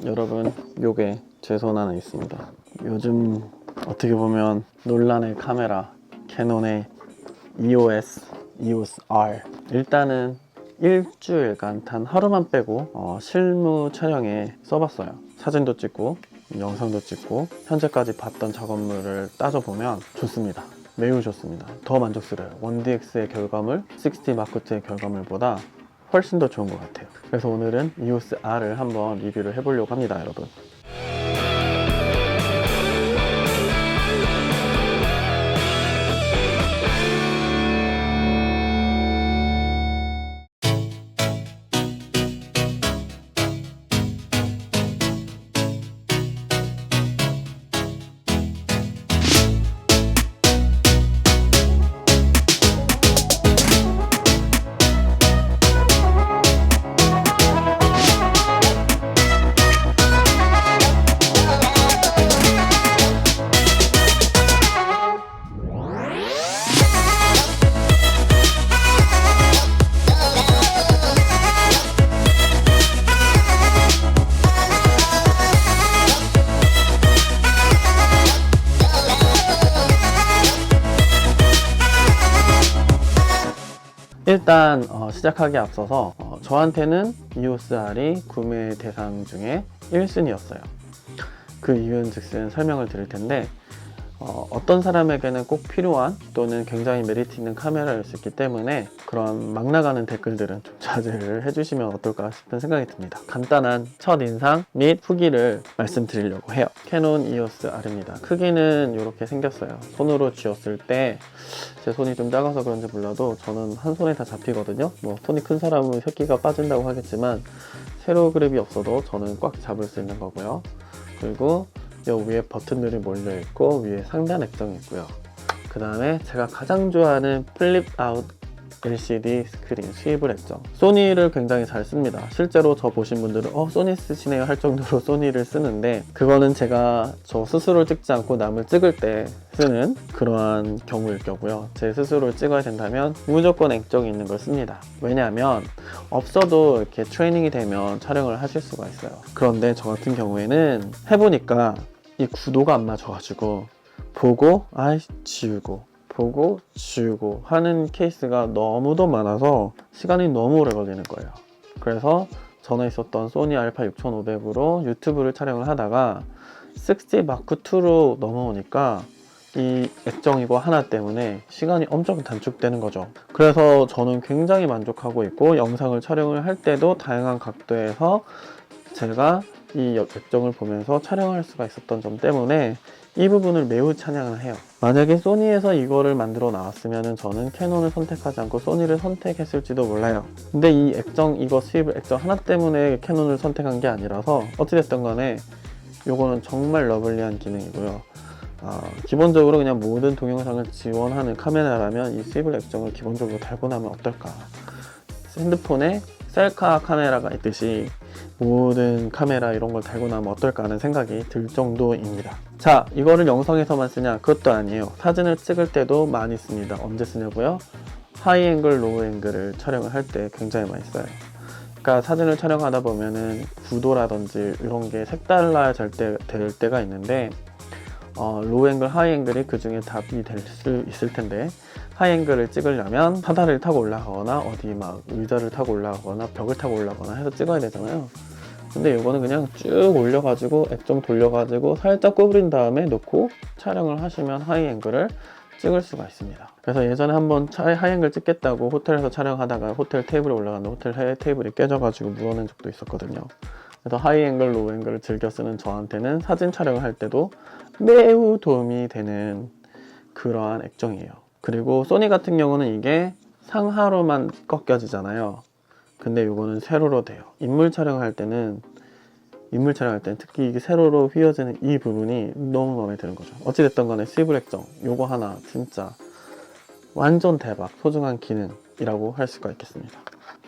여러분, 요게 제 손 안에 있습니다. 요즘 어떻게 보면 논란의 카메라 캐논의 EOS R. 일단은 일주일간 단 하루만 빼고 실무 촬영에 써봤어요. 사진도 찍고 영상도 찍고 현재까지 봤던 작업물을 따져보면 좋습니다. 매우 좋습니다. 더 만족스러워요. 1DX의 결과물, 60 Mark2의 결과물보다 훨씬 더 좋은 것 같아요. 그래서 오늘은 EOS R을 한번 리뷰를 해보려고 합니다, 여러분. 일단 시작하기에 앞서서 저한테는 EOS R이 구매 대상 중에 1순위였어요. 그 이유는 즉슨 설명을 드릴 텐데 어떤 사람에게는 꼭 필요한 또는 굉장히 메리트 있는 카메라일 수 있기 때문에 그런 막 나가는 댓글들은 좀 자제를 해주시면 어떨까 싶은 생각이 듭니다. 간단한 첫인상 및 후기를 말씀드리려고 해요. 캐논 EOS R입니다. 크기는 이렇게 생겼어요. 손으로 쥐었을 때 제 손이 좀 작아서 그런지 몰라도 저는 한 손에 다 잡히거든요. 뭐 손이 큰 사람은 새끼가 빠진다고 하겠지만 세로 그립이 없어도 저는 꽉 잡을 수 있는 거고요. 그리고 여 위에 버튼들이 몰려 있고 위에 상단 액정이 있고요. 그 다음에 제가 가장 좋아하는 플립 아웃 LCD 스크린 스위블 액정. 소니를 굉장히 잘 씁니다. 실제로 저 보신 분들은 소니 쓰시네요 할 정도로 소니를 쓰는데, 그거는 제가 저 스스로 찍지 않고 남을 찍을 때 쓰는 그러한 경우일 거고요. 제 스스로 찍어야 된다면 무조건 액정이 있는 걸 씁니다. 왜냐하면 없어도 이렇게 트레이닝이 되면 촬영을 하실 수가 있어요. 그런데 저 같은 경우에는 해보니까 이 구도가 안 맞아가지고 보고 지우고 보고 지우고 하는 케이스가 너무도 많아서 시간이 너무 오래 걸리는 거예요. 그래서 전에 있었던 소니 알파 6500으로 유튜브를 촬영을 하다가 60 Mark2로 넘어오니까 이 액정 이거 하나 때문에 시간이 엄청 단축되는 거죠. 그래서 저는 굉장히 만족하고 있고, 영상을 촬영을 할 때도 다양한 각도에서 제가 이 액정을 보면서 촬영할 수가 있었던 점 때문에 이 부분을 매우 찬양을 해요. 만약에 소니에서 이거를 만들어 나왔으면 저는 캐논을 선택하지 않고 소니를 선택했을지도 몰라요. 근데 이 액정, 이거 스위블 액정 하나 때문에 캐논을 선택한 게 아니라서 어찌됐든 간에 요거는 정말 러블리한 기능이고요. 기본적으로 그냥 모든 동영상을 지원하는 카메라라면 이 스위블 액정을 기본적으로 달고 나면 어떨까. 핸드폰에 셀카 카메라가 있듯이 모든 카메라 이런 걸 달고 나면 어떨까 하는 생각이 들 정도입니다. 자, 이거를 영상에서만 쓰냐? 그것도 아니에요. 사진을 찍을 때도 많이 씁니다. 언제 쓰냐고요? 하이 앵글, 로우 앵글을 촬영을 할 때 굉장히 많이 써요. 그러니까 사진을 촬영하다 보면은 구도라든지 이런 게 색달라질 때가 있는데 로우 앵글, 하이 앵글이 그 중에 답이 될 수 있을 텐데, 하이 앵글을 찍으려면 사다리를 타고 올라가거나 어디 막 의자를 타고 올라가거나 벽을 타고 올라가거나 해서 찍어야 되잖아요. 근데 이거는 그냥 쭉 올려가지고 액정 돌려가지고 살짝 구부린 다음에 놓고 촬영을 하시면 하이 앵글을 찍을 수가 있습니다. 그래서 예전에 한번 하이 앵글 찍겠다고 호텔에서 촬영하다가 호텔 테이블에 올라갔는데 호텔 테이블이 깨져가지고 무너낸 적도 있었거든요. 그래서 하이 앵글, 로우 앵글을 즐겨 쓰는 저한테는 사진 촬영을 할 때도 매우 도움이 되는 그러한 액정이에요. 그리고 소니 같은 경우는 이게 상하로만 꺾여지잖아요. 근데 이거는 세로로 돼요. 인물 촬영할 때는 특히 이게 세로로 휘어지는 이 부분이 너무 마음에 드는 거죠. 어찌됐든 간에 스위블 액정 요거 하나 진짜 완전 대박 소중한 기능이라고 할 수가 있겠습니다.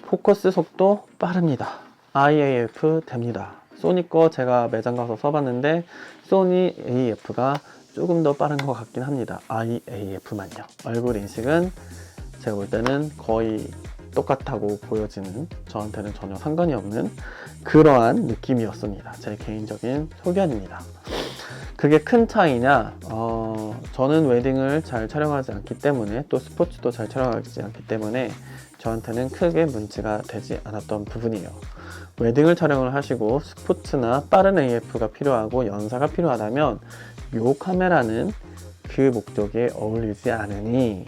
포커스 속도 빠릅니다. IAF 됩니다. 소니 거 제가 매장 가서 써봤는데 소니 AF가 조금 더 빠른 것 같긴 합니다. IAF만요. 얼굴 인식은 제가 볼 때는 거의 똑같다고 보여지는, 저한테는 전혀 상관이 없는 그러한 느낌이었습니다. 제 개인적인 소견입니다. 그게 큰 차이냐? 저는 웨딩을 잘 촬영하지 않기 때문에, 또 스포츠도 잘 촬영하지 않기 때문에 저한테는 크게 문제가 되지 않았던 부분이에요. 웨딩을 촬영을 하시고 스포츠나 빠른 AF가 필요하고 연사가 필요하다면 이 카메라는 그 목적에 어울리지 않으니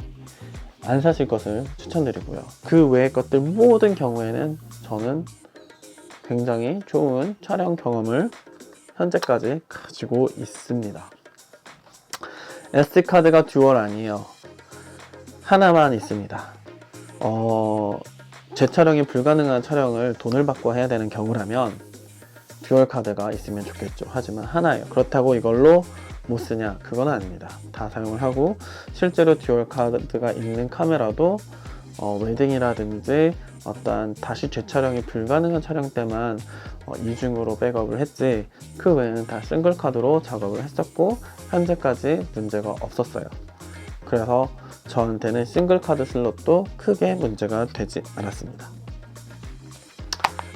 안 사실 것을 추천드리고요. 그 외의 것들 모든 경우에는 저는 굉장히 좋은 촬영 경험을 현재까지 가지고 있습니다. SD카드가 듀얼 아니에요. 하나만 있습니다. 재촬영이 불가능한 촬영을 돈을 받고 해야 되는 경우라면 듀얼 카드가 있으면 좋겠죠. 하지만 하나예요. 그렇다고 이걸로 못 쓰냐? 그건 아닙니다. 다 사용을 하고, 실제로 듀얼 카드가 있는 카메라도 웨딩이라든지 어떤 다시 재촬영이 불가능한 촬영 때만 이중으로 백업을 했지, 그 외에는 다 싱글 카드로 작업을 했었고 현재까지 문제가 없었어요. 그래서 저한테는 싱글 카드 슬롯도 크게 문제가 되지 않았습니다.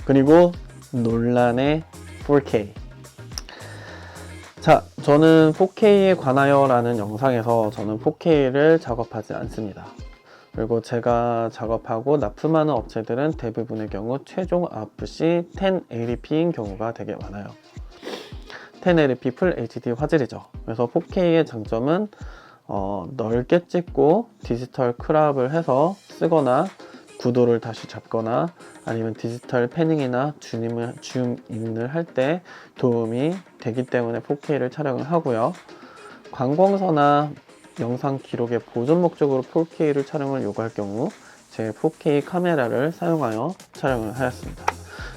그리고 논란의 4K. 자, 저는 4K에 관하여 라는 영상에서 저는 4K를 작업하지 않습니다. 그리고 제가 작업하고 납품하는 업체들은 대부분의 경우 최종 아웃풋이 1080p인 경우가 되게 많아요. 1080p 풀 HD 화질이죠. 그래서 4K의 장점은 넓게 찍고 디지털 크롭을 해서 쓰거나 구도를 다시 잡거나 아니면 디지털 패닝이나 줌인을 할 때 도움이 되기 때문에 4K를 촬영을 하고요. 관공서나 영상 기록의 보존 목적으로 4K를 촬영을 요구할 경우 제 4K 카메라를 사용하여 촬영을 하였습니다.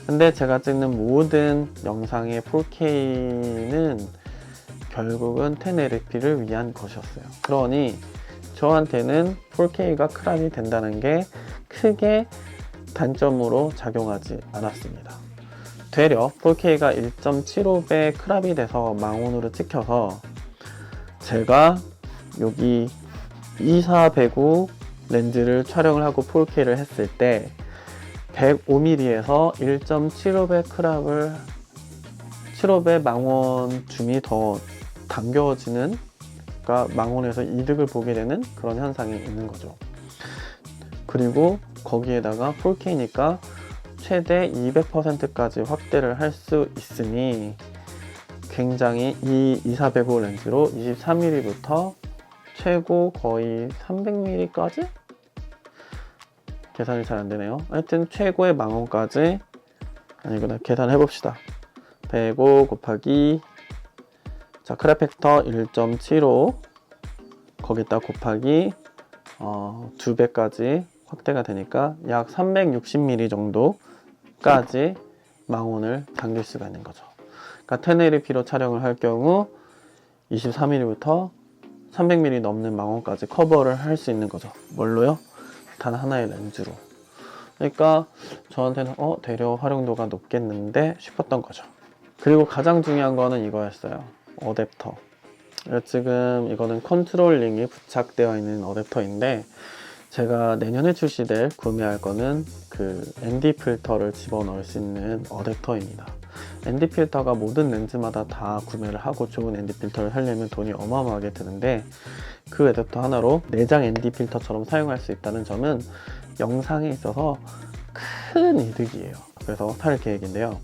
근데 제가 찍는 모든 영상의 4K는 결국은 1080p를 위한 것이었어요. 그러니 저한테는 4K가 크롭이 된다는 게 크게 단점으로 작용하지 않았습니다. 되려 4K가 1.75배 크롭이 돼서 망원으로 찍혀서 제가 여기 24-105 렌즈를 촬영을 하고 4K를 했을 때 105mm에서 1.75배 크롭을 75배 망원 줌이 더 당겨지는, 그러니까 망원에서 이득을 보게 되는 그런 현상이 있는 거죠. 그리고 거기에다가 4K니까 최대 200%까지 확대를 할 수 있으니 굉장히 이 24-105 렌즈로 23mm부터 최고 거의 300mm까지? 계산이 잘 안되네요. 하여튼 최고의 망원까지, 아니구나, 계산해 봅시다. 105 곱하기, 자, 크롭 팩터 1.75 거기다 곱하기 2배까지 확대가 되니까 약 360mm 정도까지 망원을 당길 수가 있는 거죠. 그러니까 1080p로 촬영을 할 경우 23mm부터 300mm 넘는 망원까지 커버를 할 수 있는 거죠. 뭘로요? 단 하나의 렌즈로. 그러니까 저한테는 되려 활용도가 높겠는데 싶었던 거죠. 그리고 가장 중요한 거는 이거였어요. 어댑터. 지금 이거는 컨트롤링이 부착되어 있는 어댑터인데, 제가 내년에 출시될 구매할 거는 그 ND 필터를 집어넣을 수 있는 어댑터입니다. ND 필터가 모든 렌즈마다 다 구매를 하고 좋은 ND 필터를 사려면 돈이 어마어마하게 드는데, 그 어댑터 하나로 내장 ND 필터처럼 사용할 수 있다는 점은 영상에 있어서 큰 이득이에요. 그래서 살 계획인데요.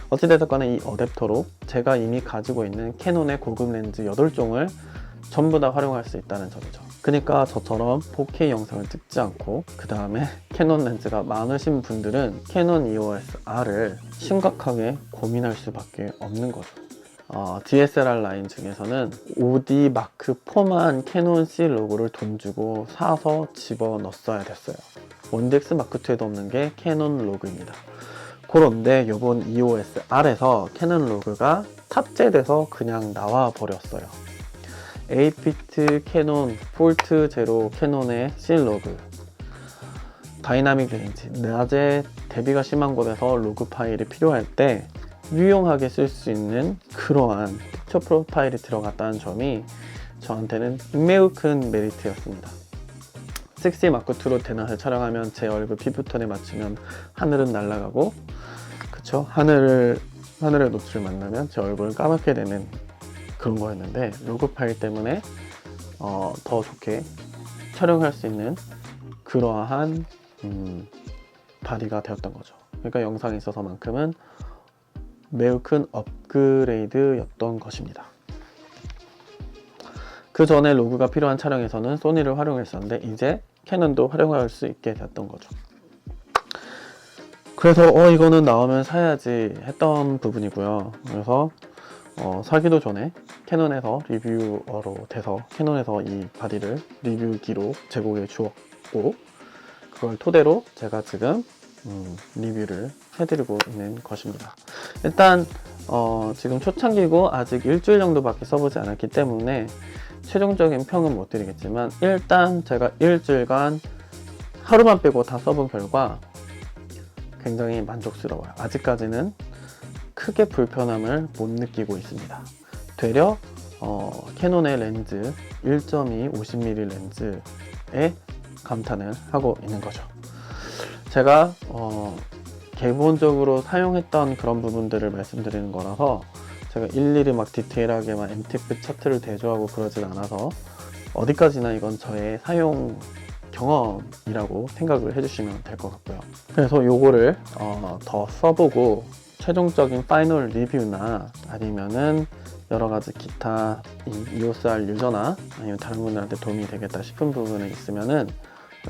어찌됐든 간에 이 어댑터로 제가 이미 가지고 있는 캐논의 고급 렌즈 8종을 전부 다 활용할 수 있다는 점이죠. 그러니까 저처럼 4K 영상을 찍지 않고 그 다음에 캐논 렌즈가 많으신 분들은 캐논 EOS R을 심각하게 고민할 수밖에 없는 거죠. DSLR 라인 중에서는 OD 마크 4만 캐논 C 로고를 돈 주고 사서 집어넣었어야 됐어요. 원덱스 마크 2에도 없는 게 캐논 로고입니다. 그런데 이번 EOS R에서 캐논 로고가 탑재돼서 그냥 나와 버렸어요. 에이피트 캐논 폴트 제로 캐논의 C 로그, 다이나믹 레인지, 낮에 대비가 심한 곳에서 로그 파일이 필요할 때 유용하게 쓸 수 있는 그러한 픽처 프로파일이 들어갔다는 점이 저한테는 매우 큰 메리트였습니다. 섹시 마크2로 대낮에 촬영하면 제 얼굴 피부톤에 맞추면 하늘은 날아가고, 그쵸? 하늘의 노출을 만나면 제 얼굴을 까맣게 되는 그런 거였는데, 로그 파일 때문에 더 좋게 촬영할 수 있는 그러한 바디가 되었던 거죠. 그러니까 영상에 있어서만큼은 매우 큰 업그레이드였던 것입니다. 그 전에 로그가 필요한 촬영에서는 소니를 활용했었는데 이제 캐논도 활용할 수 있게 되었던 거죠. 그래서 이거는 나오면 사야지 했던 부분이고요. 그래서 사기도 전에 캐논에서 리뷰어로 돼서 캐논에서 이 바디를 리뷰기로 제공해 주었고, 그걸 토대로 제가 지금 리뷰를 해드리고 있는 것입니다. 일단 지금 초창기고 아직 일주일 정도밖에 써보지 않았기 때문에 최종적인 평은 못 드리겠지만, 일단 제가 일주일간 하루만 빼고 다 써본 결과 굉장히 만족스러워요. 아직까지는 크게 불편함을 못 느끼고 있습니다. 되려 캐논의 렌즈 1.2 50mm 렌즈에 감탄을 하고 있는 거죠. 제가 기본적으로 사용했던 그런 부분들을 말씀드리는 거라서 제가 일일이 막 디테일하게 막 MTF 차트를 대조하고 그러진 않아서 어디까지나 이건 저의 사용 경험이라고 생각을 해주시면 될 것 같고요. 그래서 요거를 더 써보고 최종적인 파이널 리뷰나 아니면은 여러가지 기타 EOS R 유저나 아니면 다른 분들한테 도움이 되겠다 싶은 부분이 있으면은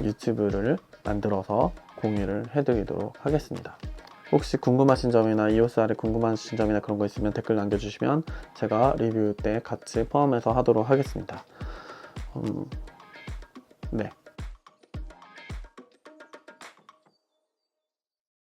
유튜브를 만들어서 공유를 해드리도록 하겠습니다. 혹시 궁금하신 점이나 EOS R에 궁금하신 점이나 그런 거 있으면 댓글 남겨주시면 제가 리뷰 때 같이 포함해서 하도록 하겠습니다. 네.